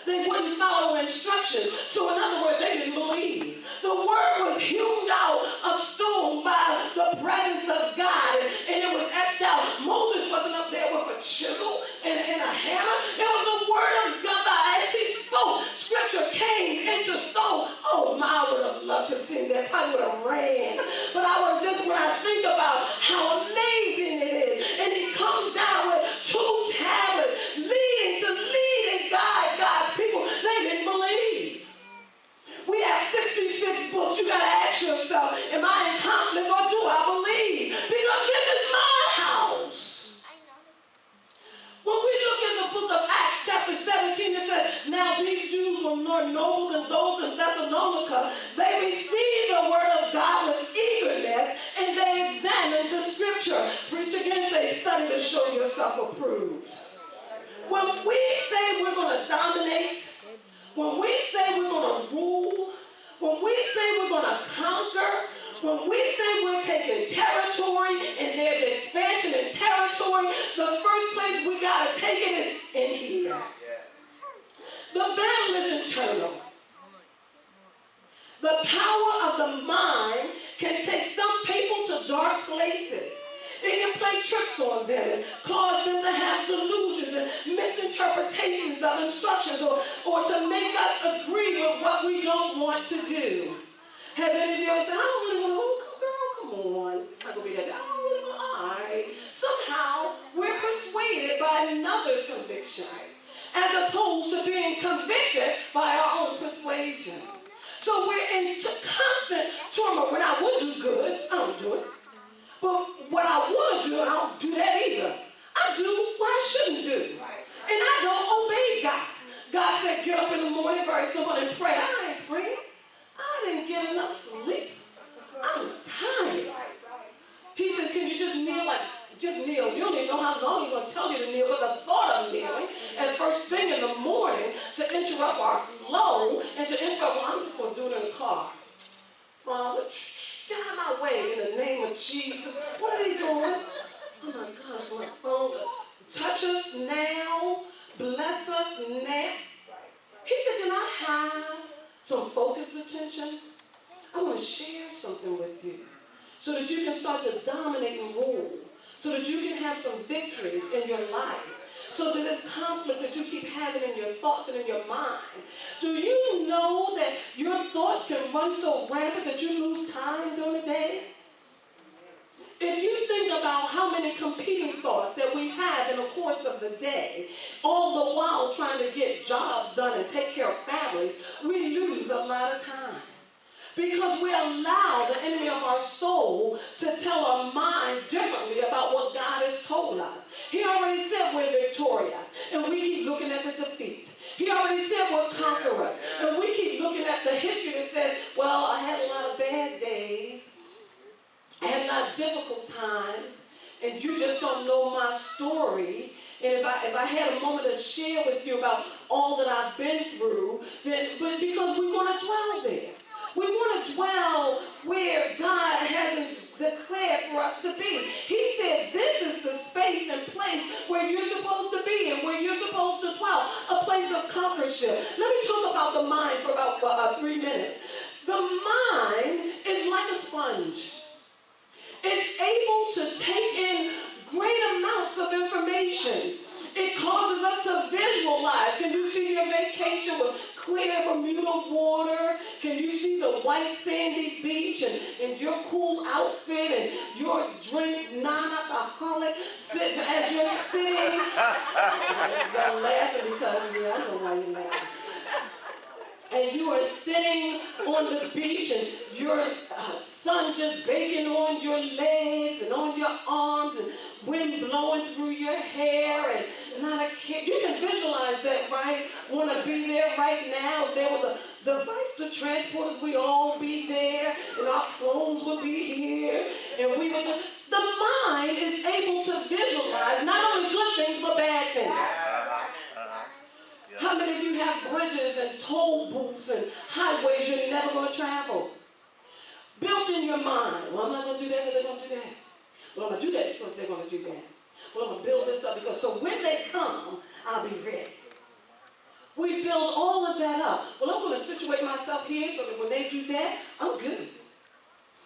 They wouldn't follow instructions. So in other words, they didn't believe. The word was hewn out of stone by the presence of God, and it was etched out. Moses wasn't up there with a chisel and a hammer. It was the word of God. As he spoke, scripture came into stone. Oh, I would have loved to see that. I would have ran. But when I think about how amazing it is, and he comes down with 2 tablets, lead and guide God's people. They didn't believe. We have 66 books. You got to ask yourself, am I in conflict or do I believe? Because this is my house. When we look in the book of Acts chapter 17, it says, now these Jews were more noble than those in Thessalonica. They received the word of God with eagerness, and they examined the scripture. Preach again, say, study to show yourself approved. When we say we're going to dominate, when we say we're going to rule, when we say we're going to conquer, when we say we're taking territory and there's expansion in territory, the first place we got to take it is in here. The battle is internal. The power of the mind can take some people to dark places. It can play tricks on them and cause them to have delusions and misinterpretations of instructions or to make us agree with what we don't want to do. Have any of you ever said, I don't really want to, girl, come on. It's not going to be that bad. I don't really want to, all right. Somehow, we're persuaded by another's conviction as opposed to being convicted by our own persuasion. So we're in constant turmoil. When I would do good, I don't do it. But what I want to do, I don't do that either. I do what I shouldn't do. And I don't obey God. God said, get up in the morning, very simple, and pray. I ain't praying. I didn't get enough sleep. I'm tired. He said, can you just kneel? Just kneel. You don't even know how long he's going to tell you to kneel, but the thought of kneeling at first thing in the morning to interrupt our flow and to interrupt, well, I'm just going to do it in the car. Father, get out of my way in the name of Jesus. What are they doing? Oh my gosh, my phone. Touch us now. Bless us now. He said, can I have some focused attention? I want to share something with you so that you can start to dominate and rule, so that you can have some victories in your life, so that this conflict that you keep having in your thoughts and in your mind. Do you know that your thoughts can run so rampant that you lose time during the day? If you think about how many competing thoughts that we have in the course of the day, all the while trying to get jobs done and take care of families, we lose a lot of time. Because we allow the enemy of our soul to tell our mind differently about what God has told us. He already said we're victorious, and we keep looking at the defeat. He already said we're conquerors, and we keep looking at the history that says, well, I had a lot of bad days. I had a lot of difficult times, and you just don't know my story. And if I had a moment to share with you about all that I've been through, but because we want to dwell there. We want to dwell where God hasn't declared for us to be. He said this is the space and place where you're supposed to be and where you're supposed to dwell, a place of conquerorship. Let me talk about the mind for about 3 minutes. The mind is like a sponge. It's able to take in great amounts of information. It causes us to visualize. Can you see your vacation with clear Bermuda water? Can you see the white sandy beach and your cool outfit and your drink non-alcoholic as you're sitting? You're laughing because, I know why you're laughing. As you are sitting on the beach and your sun just baking on your legs and on your arms and wind blowing through your hair and not a kid. You can visualize that, right? Want to be there right now. If there was a device to transport us, we'd all be there and our clothes would be here and we would just... The mind is able to visualize not only good things but bad things. How many of you have bridges and toll booths and highways you're never going to travel? Built in your mind. Well, I'm not going to do that because they're going to do that. Well, I'm going to do that because they're going to do that. Well, I'm going to build this up because so when they come, I'll be ready. We we build all of that up. Well, I'm going to situate myself here so that when they do that, I'm good.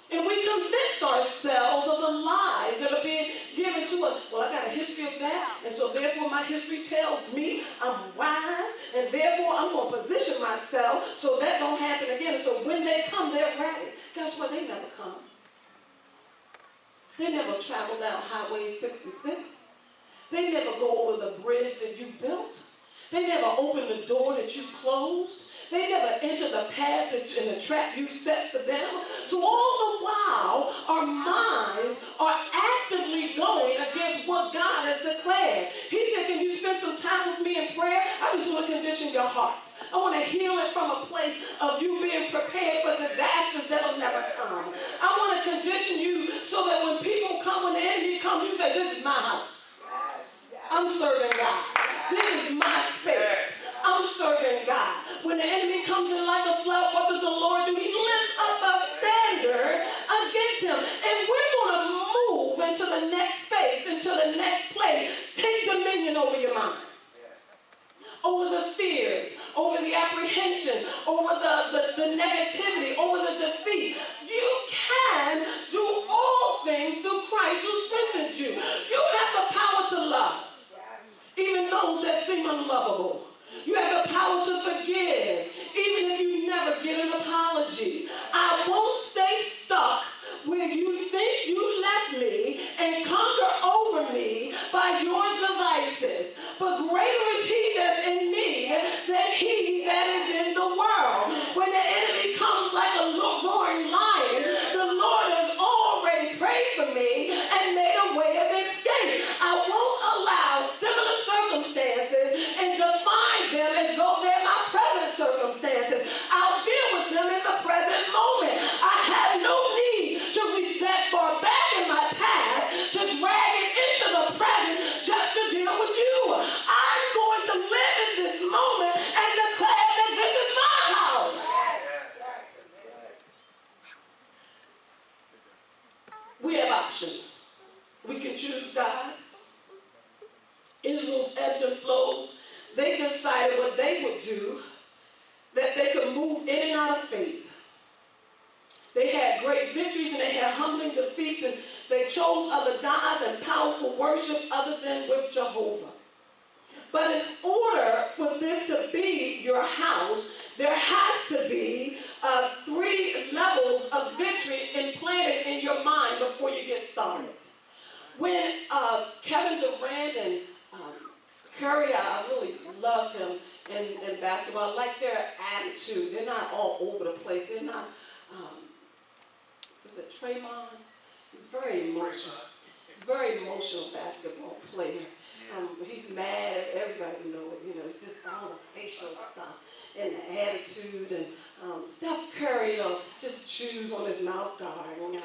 And we convince ourselves of the lies that are being given to us. Well, I got a history of that, and so therefore my history tells me I'm wise, and therefore I'm going to position myself so that don't happen again. And so when they come, they're ready. Guess what? They never come. They never travel down Highway 66. They never go over the bridge that you built. They never open the door that you closed. They never enter the path and the trap you set for them. So all the while, our minds are actively going against what God has declared. He said, can you spend some time with me in prayer? I just want to condition your heart. I want to heal it from a place of you being prepared for disasters that will never come. I want to condition you so that when people come, when the enemy comes, you say, this is my house. I'm serving God. This is my space. I'm serving God. When the enemy comes in like a flood, what does the Lord do? He lifts up a standard against him. And we're going to move into the next space, into the next place. Take dominion over your mind. Over the fears, over the apprehension, over the negativity, over the defeat. You can do all things through Christ who strengthens you. You have the power to love, even those that seem unlovable. You have the power to forgive, even if you never get an apology. I won't stay stuck where you think you left me and conquer over me by your devices. But greater is he that's in me than he that is in the world. When the enemy comes like a roaring lion, the Lord has already prayed for me and made a way of escape. I won't allow similar circumstances and define them as though they're my present circumstances. I'll deal with them in the present moment. I have no need to reach that far back in my past to drag it into the present just to deal with you. I'm going to live in this moment and declare that this is my house. We have options. We can choose God. Israel's ebbs and flows, they decided what they would do, that they could move in and out of faith. They had great victories and they had humbling defeats, and they chose other gods and powerful worship other than with Jehovah. But in order for this to be your house, there has to be 3 levels of victory implanted in your mind before you get started. When Kevin Durant and Curry, I really love him in basketball. I like their attitude. They're not all over the place. They're not, is it Draymond? He's very emotional. He's a very emotional basketball player. He's mad. Everybody knows it. You know, it's just all the facial stuff and the attitude. And Steph Curry, just chews on his mouth guard and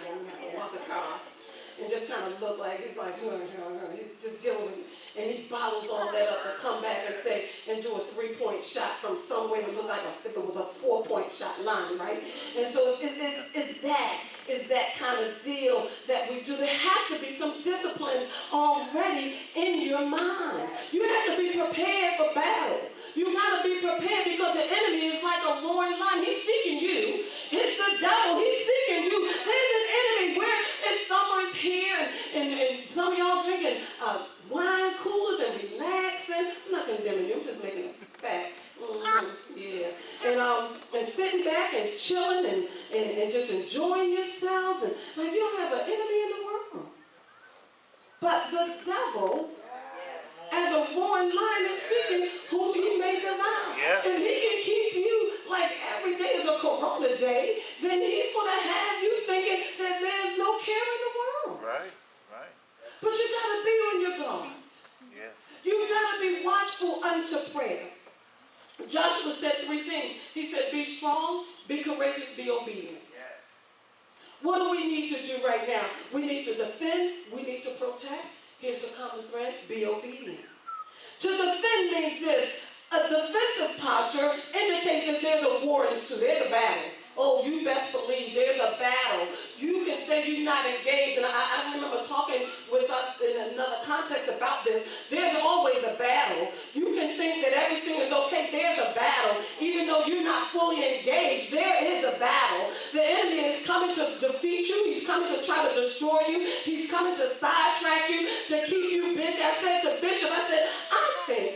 walk across and just kind of look like he's like, he's just dealing with it. And he bottles all that up to come back and say, and do a 3-point shot from somewhere to look like if it was a 4-point shot line, right? And so it's that kind of deal that we do. There has to be some discipline already in your mind. You have to be prepared for battle. You got to be prepared because the enemy is like a roaring lion. He's seeking you. It's the devil. He's seeking you. There's an enemy. Where it's summer is here, and some of y'all drinking wine coolers and relaxing. I'm not condemning you. I'm just making a fact. Yeah. And sitting back and chilling and just enjoying yourselves. And like you don't have an enemy in the world. But the devil, as a roaring lion, is seeking whom he may devour. Yeah. If he can keep you like every day is a Corona day, then he's going to have you thinking that there's no care in the world. Right. But you got to be on your guard. Yeah. You got to be watchful unto prayer. Joshua said 3 things. He said, be strong, be courageous, be obedient. Yes. What do we need to do right now? We need to defend. We need to protect. Here's the common thread. Be obedient. To defend means this. A defensive posture indicates that there's a war ensued. There's a battle. Oh, you best believe there's a battle. You can say you're not engaged. And I remember talking with us in another context about this. There's always a battle. You can think that everything is okay. There's a battle. battle. Even though you're not fully engaged, there is a battle. The enemy is coming to defeat you. He's coming to try to destroy you. He's coming to sidetrack you, to keep you busy. I said to Bishop, I think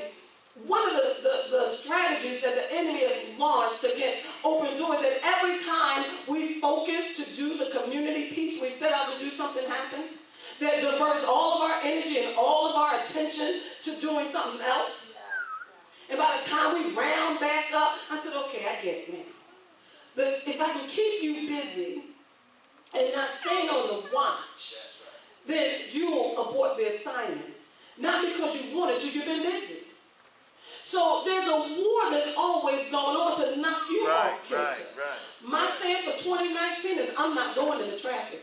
one of the strategies that the enemy has launched against open doors, that every time we focus to do the community piece, we set out to do, something happens that diverts all of our energy and all of our attention to doing something else. And by the time we round back up, I said, okay, I get it now. But if I can keep you busy and not staying on the watch, then you will abort the assignment. Not because you wanted to, you've been busy. So there's a war that's always going on to knock you off kilter. Right. My saying for 2019 is I'm not going into traffic.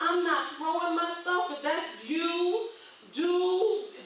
I'm not throwing myself. If that's you,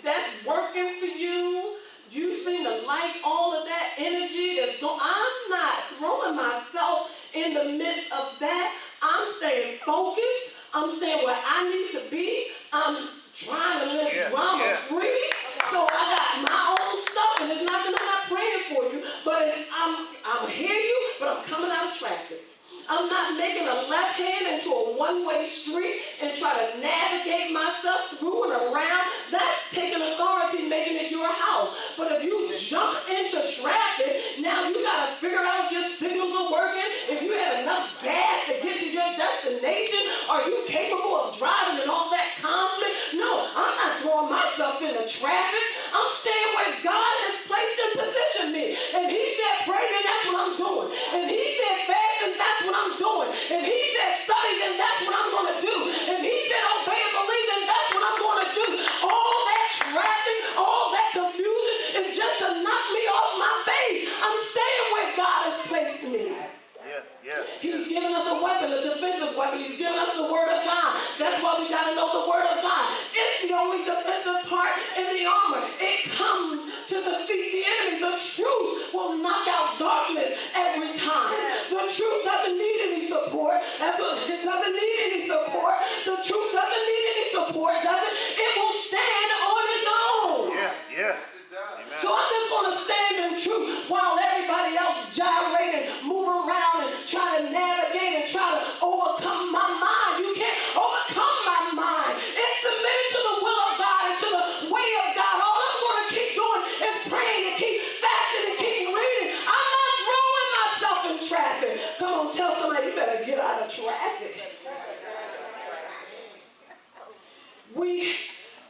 that's working for you. You seem to like all of that energy that's going. I'm not throwing myself in the midst of that. I'm staying focused. I'm staying where I need to be. I'm trying to live drama free. So I got my own stuff, and it's not that I'm not praying for you, but I'm hear you, but I'm coming out of traffic. I'm not making a left hand into a one-way street and try to navigate myself through and around. That's taking authority, making it your house. But if you jump into traffic, now you got to figure out if your signals are working, if you have enough gas to get to your destination. Are you capable of driving and all that conflict? No, I'm not throwing myself into traffic. I'm staying where God has placed and positioned me. If he said pray, then that's what I'm doing. If he said fast, then that's what I'm doing. If he said study, then that's what I'm going to do. If he said obey and believe, then that's what I'm going to do. All that traffic, all that confusion is just to knock me off my base. I'm staying where God has placed me. He's given us a weapon, a defensive weapon. He's given us the word of God. That's why we got to know the word of God. It's the only defensive part in the armor. It comes to defeat the enemy. The truth will knock out darkness every time. The truth doesn't need any support. It doesn't need any support. The truth doesn't need any support, does it? It will stand on its own. So I'm just going to stand in truth while everybody else gyrate and move around and try to navigate and try to overcome my mind. You can't overcome my mind. It's submitted to the will of God and to the way of God. All I'm going to keep doing is praying and keep fasting and keep reading. I'm not throwing myself in traffic. Come on, tell somebody you better get out of traffic. We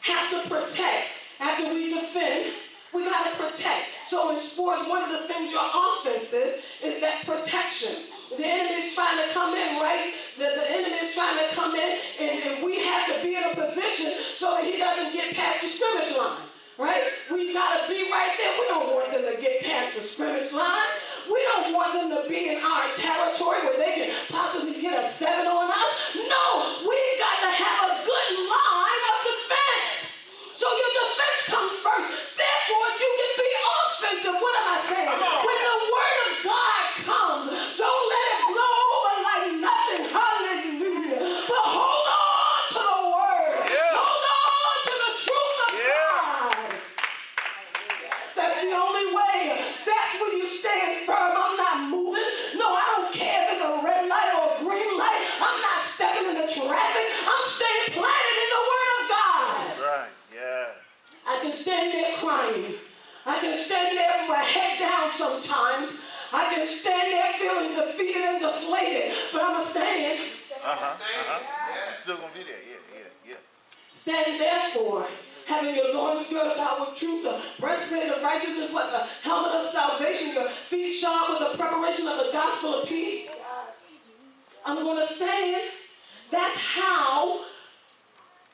have to protect. After we defend, we got to protect. So in sports, one of the things your offense is that protection. The enemy is trying to come in, right? The enemy is trying to come in, and we have to be in a position so that he doesn't get past the scrimmage line, right? We've got to be right there. We don't want them to get past the scrimmage line. We don't want them to be in our territory where they can possibly get a 7 on us. No, we got to have a good line of defense. So your defense comes first. Therefore, you can be offensive. What am I saying? When the word of God comes, don't let it blow over like nothing. Hallelujah. But hold on to the word. Hold on to the truth of God. That's the only way. That's when you stand firm. I'm not moving. No, I don't care if it's a red light or a green light. I'm not stepping into traffic. I'm staying planted in the word of God. Right. I can stand there crying. I can stand there with my head down sometimes. I can stand there feeling defeated and deflated. But I'm going to stand. I'm still going to be there. Yeah. Stand therefore, having your loins girded about with truth, the breastplate of righteousness, what the helmet of salvation, your feet shod with the preparation of the gospel of peace. I'm going to stand. That's how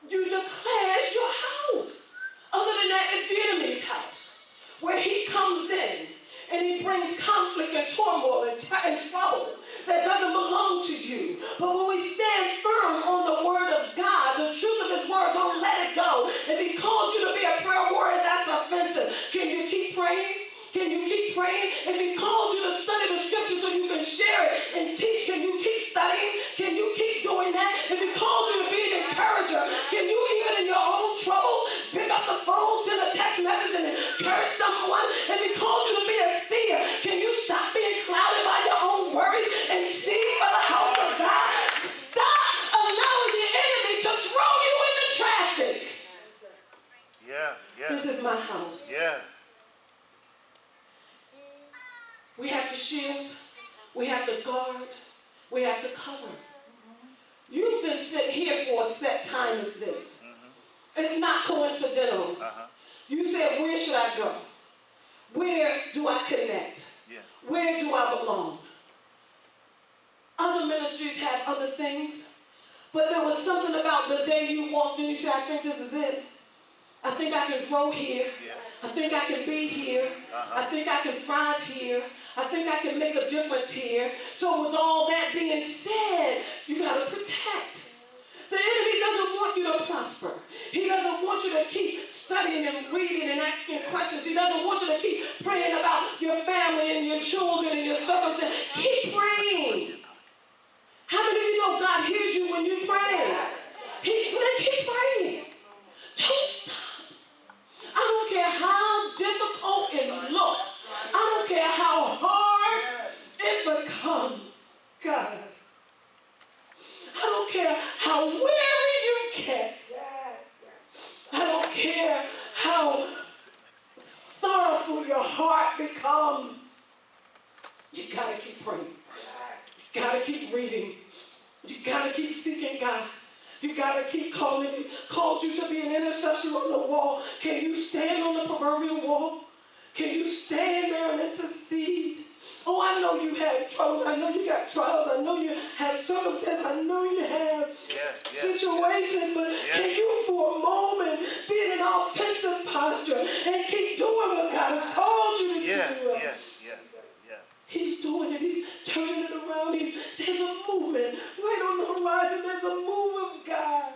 you declare your house. Other than that, it's the enemy's house, where he comes in and he brings conflict and turmoil and trouble that doesn't belong to you. But when we stand firm on the word of God, the truth of his word, don't let it go. If he called you to be a prayer warrior, that's offensive. Can you keep praying? Can you keep praying? If he called you to study the scriptures so you can share it and teach, can you keep studying? Can you keep doing that? If he called you to be an encourager, can you, even in your own trouble, pick up the phone, send a text message and encourage someone? If he called you to be a seer, can you We have to shield. We have to guard. We have to cover. You've been sitting here for a set time as this. It's not coincidental. You said, where should I go? Where do I connect? Yeah. Where do I belong? Other ministries have other things, but there was something about the day you walked in, you said, I think this is it. I think I can grow here. Yeah. I think I can be here. I think I can thrive here. I think I can make a difference here. So with all that being said, you got to protect. The enemy doesn't want you to prosper. He doesn't want you to keep studying and reading and asking questions. He doesn't want you to keep praying about your family and your children and your circumstances. Keep praying. How many of you know God hears you when you pray? Keep praying. Don't stop. I don't care how difficult it looks. I don't care how hard it becomes. God. I don't care how weary you get. I don't care how sorrowful your heart becomes. You gotta keep praying. You gotta keep reading. You gotta keep seeking God. You gotta keep calling. He called you to be an intercessor on the wall. Can you stand on the proverbial wall? Can you stand there and intercede? Oh, I know you have troubles. I know you got trials. I know you have circumstances. I know you have situations. But can you, for a moment, be in an offensive posture and keep doing what God has called you to do? Yes. He's doing it. He's turning it around. There's a movement right on the horizon. There's a move of God.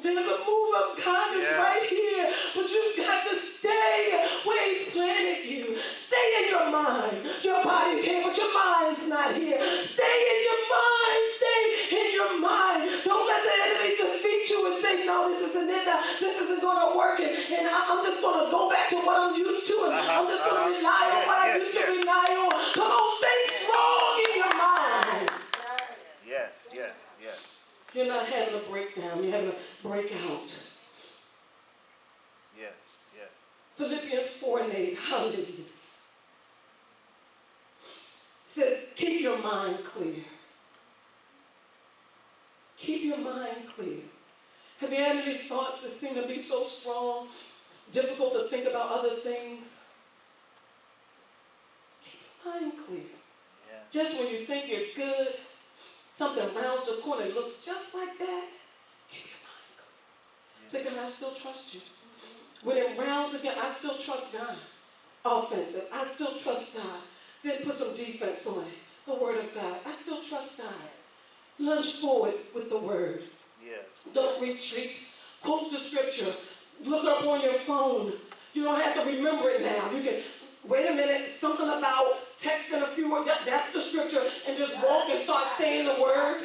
There's a move of God that's right here. But you've got to stay where He's planted you. Stay in your mind. Your body's here, but your mind's not here. Stay in your mind. Stay in your mind. Don't let the enemy defeat you and say, no, this isn't it. This isn't going to work. And I'm just going to go back to what I'm used to. And I'm just going to rely on what I used to rely on. Come on, stay strong in your mind. Yes. You're not having a breakdown. You're having a breakout. Yes. Philippians 4:8. Hallelujah. Says, keep your mind clear. Keep your mind clear. Have you had any thoughts that seem to be so strong, it's difficult to think about other things? Keep your mind clear. Yeah. Just when you think you're good, something rounds the corner and looks just like that, keep your mind clear. Say, God, I still trust you. When it rounds again, I still trust God. Offensive, I still trust God. Then put some defense on it. The word of God. I still trust God. Lunge forward with the word. Yeah. Don't retreat. Quote the scripture. Look up on your phone. You don't have to remember it now. You can, wait a minute, something about texting a few words. That's the scripture. And just walk and start saying the word.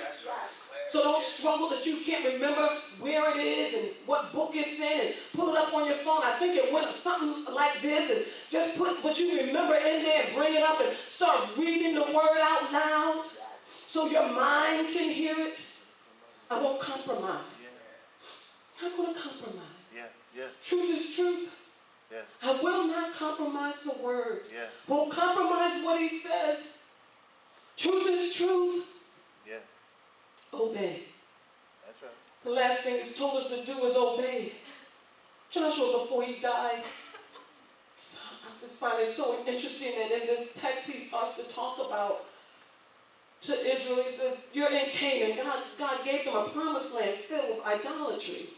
So don't struggle that you can't remember where it is and what book it's in and pull it up on your phone. I think it went something like this and just put what you remember in there and bring it up and start reading the word out loud so your mind can hear it. I won't compromise. I'm going to compromise. Yeah. Truth is truth. Yeah. I will not compromise the word. Yeah. Won't compromise what He says. Truth is truth. Yeah. Obey. That's right. The last thing He's told us to do is obey. Joshua, before he died, I just find it so interesting that in this text he starts to talk about to Israel, he says, you're in Canaan. God gave them a promised land filled with idolatry.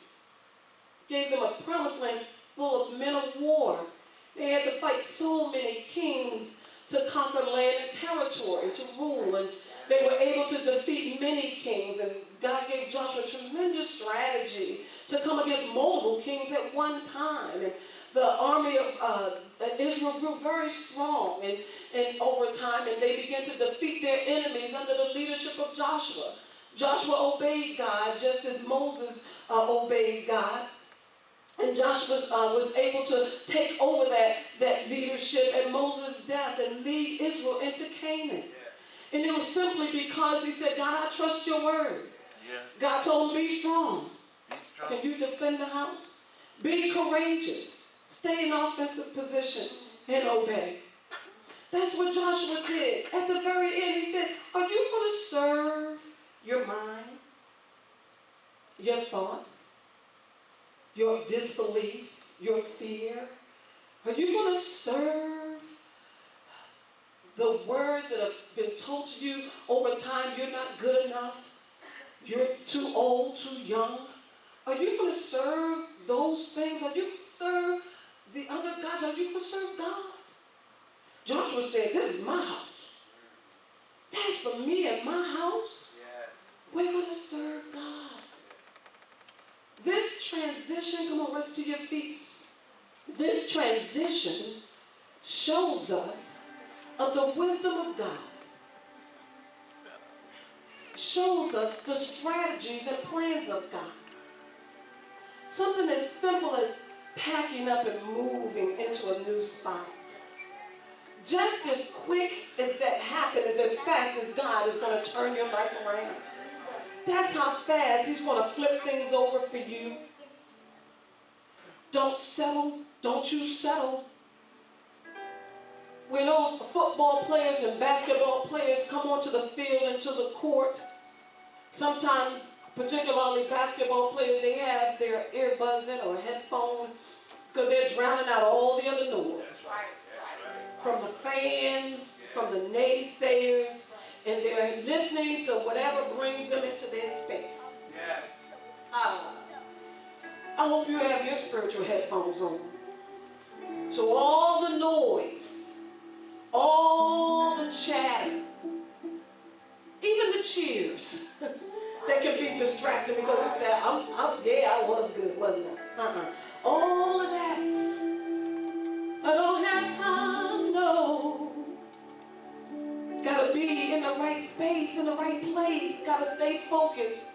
Gave them a promised land full of men of war. They had to fight so many kings to conquer land and territory, to rule, and they were able to defeat many kings, and God gave Joshua tremendous strategy to come against multiple kings at one time. And the army of Israel grew very strong and over time, and they began to defeat their enemies under the leadership of Joshua. Joshua obeyed God just as Moses obeyed God. And Joshua was able to take over that leadership at Moses' death and lead Israel into Canaan. And it was simply because he said, God, I trust your word. Yeah. God told him, be strong. Be strong. Can you defend the house? Be courageous. Stay in offensive position and obey. That's what Joshua did. At the very end, he said, are you going to serve your mind, your thoughts, your disbelief, your fear? Are you going to serve the words that have been told to you over time? You're not good enough. You're too old, too young. Are you going to serve those things? Are you going to serve the other gods? Are you going to serve God? Joshua said, this is my house. That's for me and my house. Yes. We're going to serve God. This transition, come on, rise to your feet. This transition shows us of the wisdom of God. Shows us the strategies and plans of God. Something as simple as packing up and moving into a new spot. Just as quick as that happens, as fast as God is going to turn your life around. That's how fast He's going to flip things over for you. Don't settle. Don't you settle. When those football players and basketball players come onto the field and to the court, sometimes, particularly basketball players, they have their earbuds in or headphones because they're drowning out all the other noise. From the fans, from the naysayers, and they're listening to whatever brings them into their space. Yes. I hope you have your spiritual headphones on. So all the noise, all the chatter, even the cheers, they can be distracting because you say, I was good, wasn't I? All of that. I don't have time, no. Gotta be in the right space, in the right place. Gotta stay focused.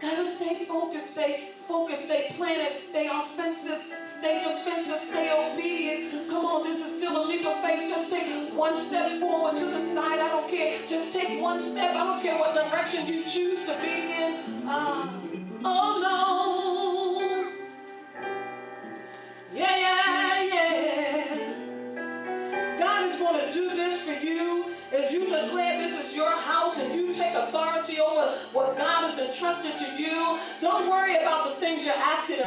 Gotta stay focused, stay planted, stay offensive, stay defensive, stay obedient. Come on, this is still a leap of faith. Just take one step forward to the side. I don't care. Just take one step. I don't care what direction you choose to be in. Oh no. Yeah. God is going to do this for you as you declare this is your house and you take authority over what God has entrusted to you. Don't worry about the things you're asking